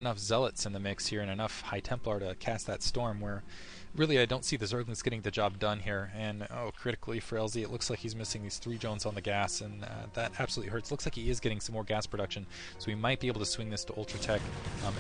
enough Zealots in the mix here and enough High Templar to cast that Storm where really I don't see the Zerglings getting the job done here. And critically for LZ, it looks like he's missing these 3 drones on the gas, and that absolutely hurts. Looks like he is getting some more gas production, so we might be able to swing this to Ultra Tech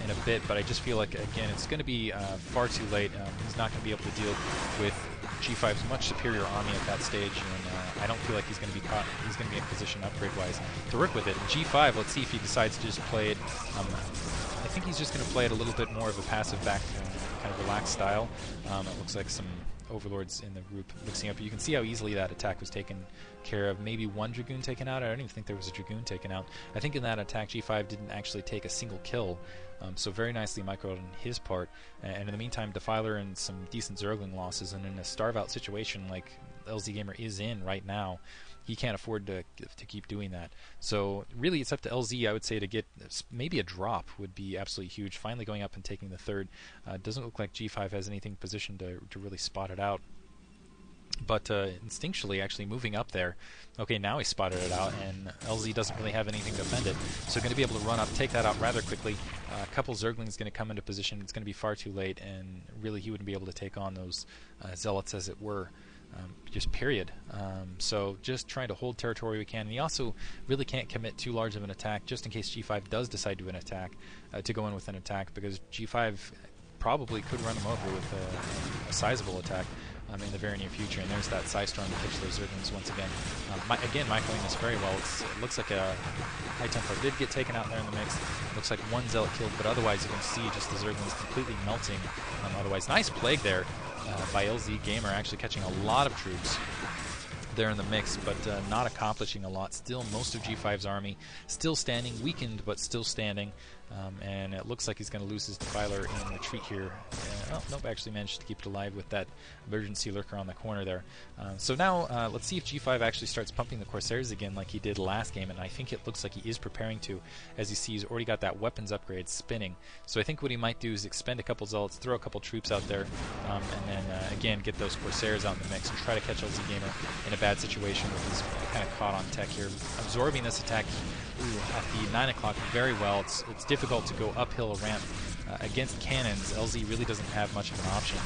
in a bit, but I just feel like, again, it's going to be far too late. He's not going to be able to deal with G5's much superior army at that stage, and I don't feel like he's going to be caught. He's going to be in position upgrade-wise to work with it. And G5, let's see if he decides to just play it. I think he's just going to play it a little bit more of a passive back, kind of relaxed style. It looks like some overlords in the group mixing up. You can see how easily that attack was taken care of. Maybe 1 Dragoon taken out. I don't even think there was a Dragoon taken out. I think in that attack, G5 didn't actually take a single kill. So very nicely microed on his part. And in the meantime, Defiler and some decent Zergling losses. And in a starve-out situation like LZ Gamer is in right now, he can't afford to keep doing that. So really it's up to LZ, I would say, to get maybe a drop would be absolutely huge. Finally going up and taking the 3rd. Doesn't look like G5 has anything positioned to really spot it out. But instinctually actually moving up there. Okay, now he spotted it out, and LZ doesn't really have anything to defend it. So going to be able to run up, take that out rather quickly. A couple Zerglings going to come into position. It's going to be far too late, and really he wouldn't be able to take on those Zealots, as it were. Just period. So just trying to hold territory we can. And he also really can't commit too large of an attack just in case G5 does decide to go in with an attack, because G5 probably could run him over with a sizable attack in the very near future. And there's that Psystorm to catch those Zerglings once again. Again, microing this very well. It looks like a High Templar did get taken out there in the mix. Looks like 1 Zealot killed, but otherwise you can see just the Zerglings completely melting. Otherwise, nice Plague there by LZ Gamer, actually catching a lot of troops there in the mix, but not accomplishing a lot. Still, most of G5's army still standing, weakened, but still standing. And it looks like he's going to lose his Defiler in retreat here. Oh, nope, actually managed to keep it alive with that emergency lurker on the corner there. So now, let's see if G5 actually starts pumping the Corsairs again like he did last game, and I think it looks like he is preparing to. As you see, he's already got that weapons upgrade spinning. So I think what he might do is expend a couple Zealots, throw a couple troops out there, and then, again, get those Corsairs out in the mix and try to catch LZ Gamer in a bad situation where he's kind of caught on tech here. Absorbing this attack at the 9 o'clock very well. It's difficult to go uphill a ramp against cannons. LZ really doesn't have much of an option.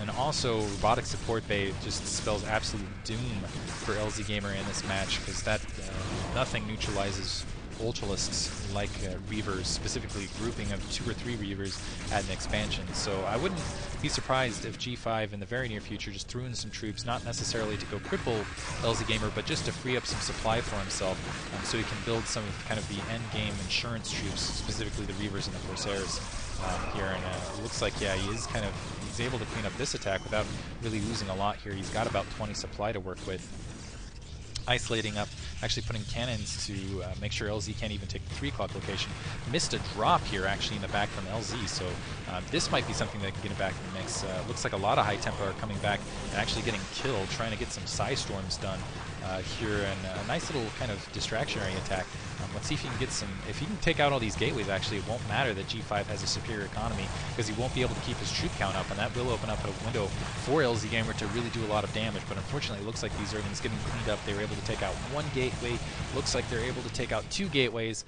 And also, Robotic Support Bay just spells absolute doom for LZ Gamer in this match, because that nothing neutralizes Ultralisks like Reavers, specifically a grouping of 2 or 3 Reavers at an expansion. So I wouldn't be surprised if G5 in the very near future just threw in some troops, not necessarily to go cripple LZ Gamer, but just to free up some supply for himself, so he can build some of kind of the end game insurance troops, specifically the Reavers and the Corsairs here. And it looks like, yeah, he's able to clean up this attack without really losing a lot here. He's got about 20 supply to work with. Isolating up, actually putting cannons to make sure LZ can't even take the 3 o'clock location. Missed a drop here actually in the back from LZ, so this might be something that can get him back in the mix. Looks like a lot of High Templar are coming back and actually getting killed, trying to get some Psystorms done here, and a nice little kind of distractionary attack. Let's see if he can get some. If he can take out all these gateways, actually, it won't matter that G5 has a superior economy, because he won't be able to keep his troop count up, and that will open up a window for LZ Gamer to really do a lot of damage. But unfortunately, it looks like these Zerglings getting cleaned up. They were able to take out 1 gateway. Looks like they're able to take out 2 gateways,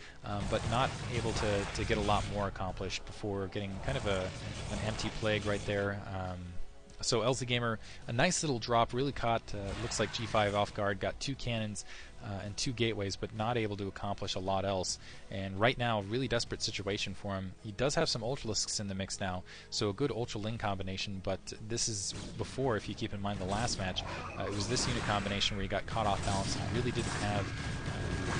but not able to get a lot more accomplished before getting kind of an empty plague right there. So LZ Gamer, a nice little drop, really caught, looks like G5 off guard, got 2 cannons and 2 gateways, but not able to accomplish a lot else. And right now, really desperate situation for him. He does have some Ultralisks in the mix now, so a good Ultra-Ling combination, but this is before, if you keep in mind the last match, it was this unit combination where he got caught off balance and really didn't have,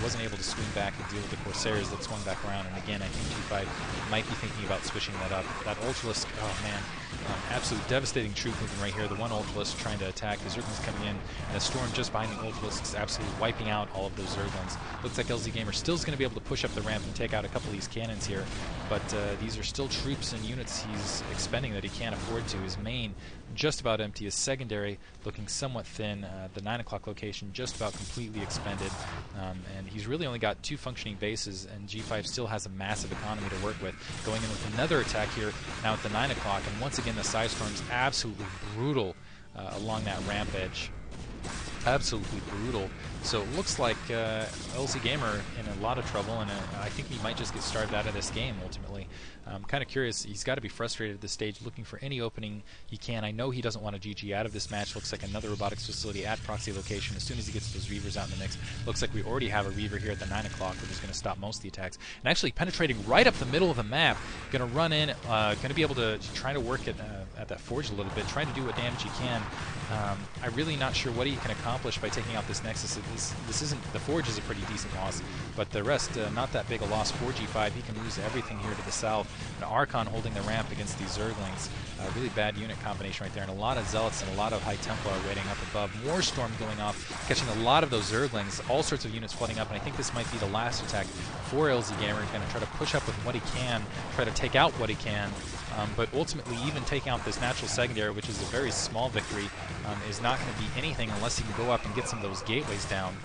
wasn't able to swing back and deal with the Corsairs that swung back around. And again, I think G5 might be thinking about switching that up. That Ultralisk, oh man, absolute devastating troop movement right here. The 1 Ultralisk trying to attack, the Zerglings coming in, and a Storm just behind the Ultralisks, absolutely wiping out all of those Zerglings. Looks like LZ Gamer still is going to be able to push up the ramp and take out a couple of these cannons here, but these are still troops and units he's expending that he can't afford to. His main just about empty, his secondary looking somewhat thin, the 9 o'clock location just about completely expended, and he's really only got 2 functioning bases, and G5 still has a massive economy to work with. Going in with another attack here now at the 9 o'clock, and once again the Psystorm's absolutely brutal along that ramp edge. absolutely brutal. So it looks like LZ Gamer in a lot of trouble, and I think he might just get starved out of this game ultimately. I'm kind of curious. He's got to be frustrated at this stage, looking for any opening he can. I know he doesn't want to GG out of this match. Looks like another robotics facility at proxy location. As soon as he gets those Reavers out in the mix, looks like we already have a Reaver here at the 9 o'clock, which is going to stop most of the attacks. And actually penetrating right up the middle of the map, going to run in, going to be able to try to work at that forge a little bit, trying to do what damage he can. I'm really not sure what he can accomplish by taking out this Nexus. This isn't, the Forge is a pretty decent loss, but the rest, not that big a loss for G5. He can lose everything here to the south. An Archon holding the ramp against these Zerglings. Really bad unit combination right there, and a lot of Zealots and a lot of High Templar waiting up above. More Storm going off, catching a lot of those Zerglings, all sorts of units flooding up, and I think this might be the last attack for LZ Gamer. He's going to try to push up with what he can, try to take out what he can. But ultimately, even taking out this natural secondary, which is a very small victory, is not going to be anything unless he can go up and get some of those gateways down,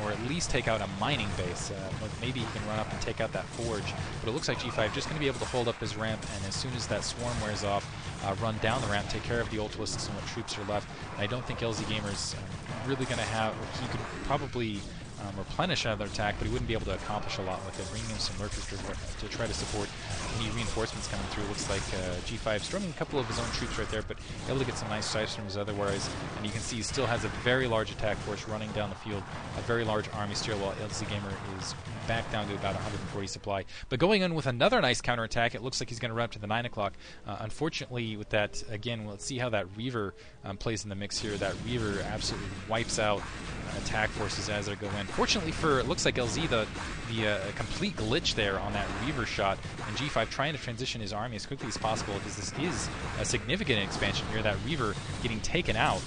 or at least take out a mining base. Maybe he can run up and take out that forge. But it looks like G5 just going to be able to hold up his ramp, and as soon as that swarm wears off, run down the ramp, take care of the Ultralisks and what troops are left. And I don't think LZ Gamer's really going to have... He could probably... replenish another attack, but he wouldn't be able to accomplish a lot with it. Bringing in some lurkers to try to support any reinforcements coming through. Looks like G5 struggling a couple of his own troops right there, but able to get some nice strikes from his otherwise. And you can see he still has a very large attack force running down the field, a very large army still, while LZ Gamer is back down to about 140 supply. But going in with another nice counterattack, it looks like he's going to run up to the 9 o'clock. Unfortunately, with that, again, let's see how that Reaver plays in the mix here. That Reaver absolutely wipes out attack forces as they go in. Fortunately for, it looks like LZ, the complete glitch there on that Reaver shot, and G5 trying to transition his army as quickly as possible, because this is a significant expansion here. That Reaver getting taken out.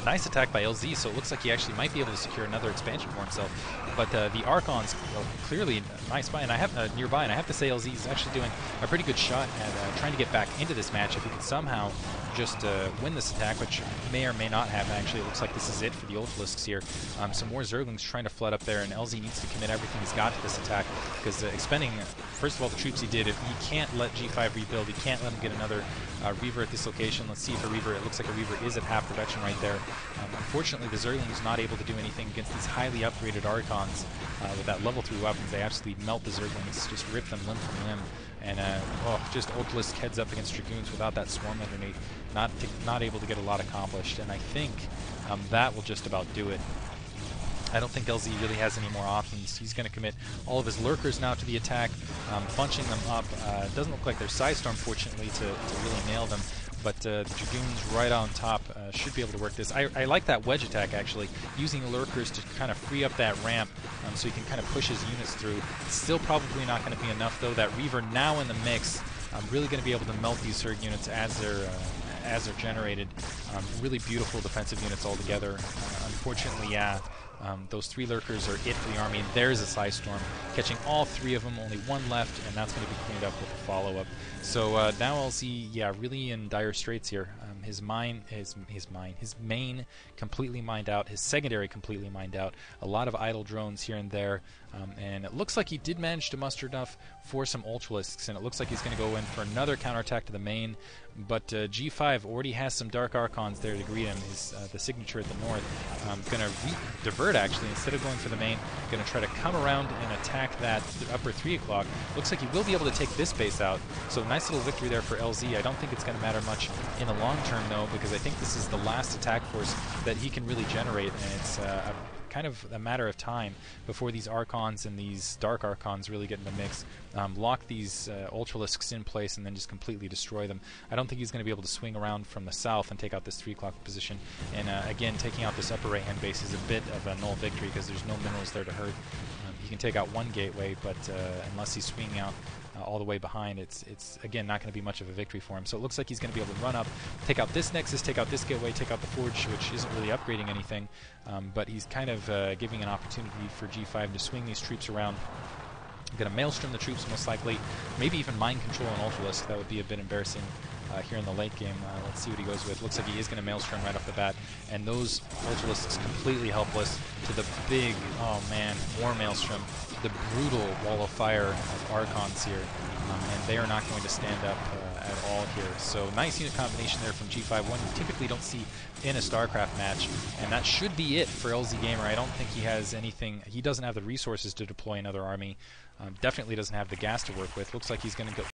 Nice attack by LZ, so it looks like he actually might be able to secure another expansion for himself. But the Archon's clearly nice by, and I have nearby, and I have to say LZ is actually doing a pretty good shot at trying to get back into this match. If he could somehow just win this attack, which may or may not have. Actually, it looks like this is it for the Ultralisks here. Some more Zerglings trying to flood up there, and LZ needs to commit everything he's got to this attack, because expending, first of all, the troops he did, he can't let G5 rebuild, he can't let him get another Reaver at this location. Let's see if a Reaver, it looks like a Reaver is at half production right there. Unfortunately, the Zerglings not able to do anything against these highly upgraded Archons. With that level 3 weapons, they absolutely melt the Zerglings, just rip them limb from limb. And just Ultralisk heads up against Dragoons without that swarm underneath, not able to get a lot accomplished. And I think that will just about do it. I don't think LZ really has any more options. He's going to commit all of his lurkers now to the attack, bunching them up. It doesn't look like there's Sidestorm, fortunately, to really nail them. But the Dragoons right on top should be able to work this. I like that wedge attack, actually, using lurkers to kind of free up that ramp so he can kind of push his units through. It's still probably not going to be enough, though. That Reaver now in the mix, really going to be able to melt these Zerg units as they're generated. Really beautiful defensive units altogether. Unfortunately, yeah. Those 3 lurkers are it for the army, and there's a Sidestorm, catching all 3 of them, only 1 left, and that's going to be cleaned up with a follow-up. So now LZ, yeah, really in dire straits here. His main completely mined out, his secondary completely mined out, a lot of idle drones here and there, and it looks like he did manage to muster enough for some Ultralisks, and it looks like he's going to go in for another counterattack to the main. But G5 already has some Dark Archons there to greet him. His the signature at the north. Going to divert, actually, instead of going for the main. Going to try to come around and attack that upper 3 o'clock. Looks like he will be able to take this base out. So nice little victory there for LZ. I don't think it's going to matter much in the long term, though, because I think this is the last attack force that he can really generate, and it's kind of a matter of time before these Archons and these Dark Archons really get in the mix, lock these Ultralisks in place, and then just completely destroy them. I don't think he's going to be able to swing around from the south and take out this 3 o'clock position. And again, taking out this upper right-hand base is a bit of a null victory because there's no minerals there to hurt. He can take out 1 gateway, but unless he's swinging out all the way behind, it's again not going to be much of a victory for him. So it looks like he's going to be able to run up, take out this Nexus, take out this gateway, take out the Forge, which isn't really upgrading anything, but he's kind of giving an opportunity for G5 to swing these troops around. Going to Maelstrom the troops most likely, maybe even mind control an Ultralisk. That would be a bit embarrassing here in the late game. Let's see what he goes with. Looks like he is going to Maelstrom right off the bat, and those Ultralisks completely helpless to the big, oh man, more Maelstrom, the brutal wall of fire of Archons here. and they are not going to stand up at all here. So nice unit combination there from G5, one you typically don't see in a StarCraft match, and that should be it for LZ Gamer. I don't think he has anything, he doesn't have the resources to deploy another army, definitely doesn't have the gas to work with. Looks like he's going to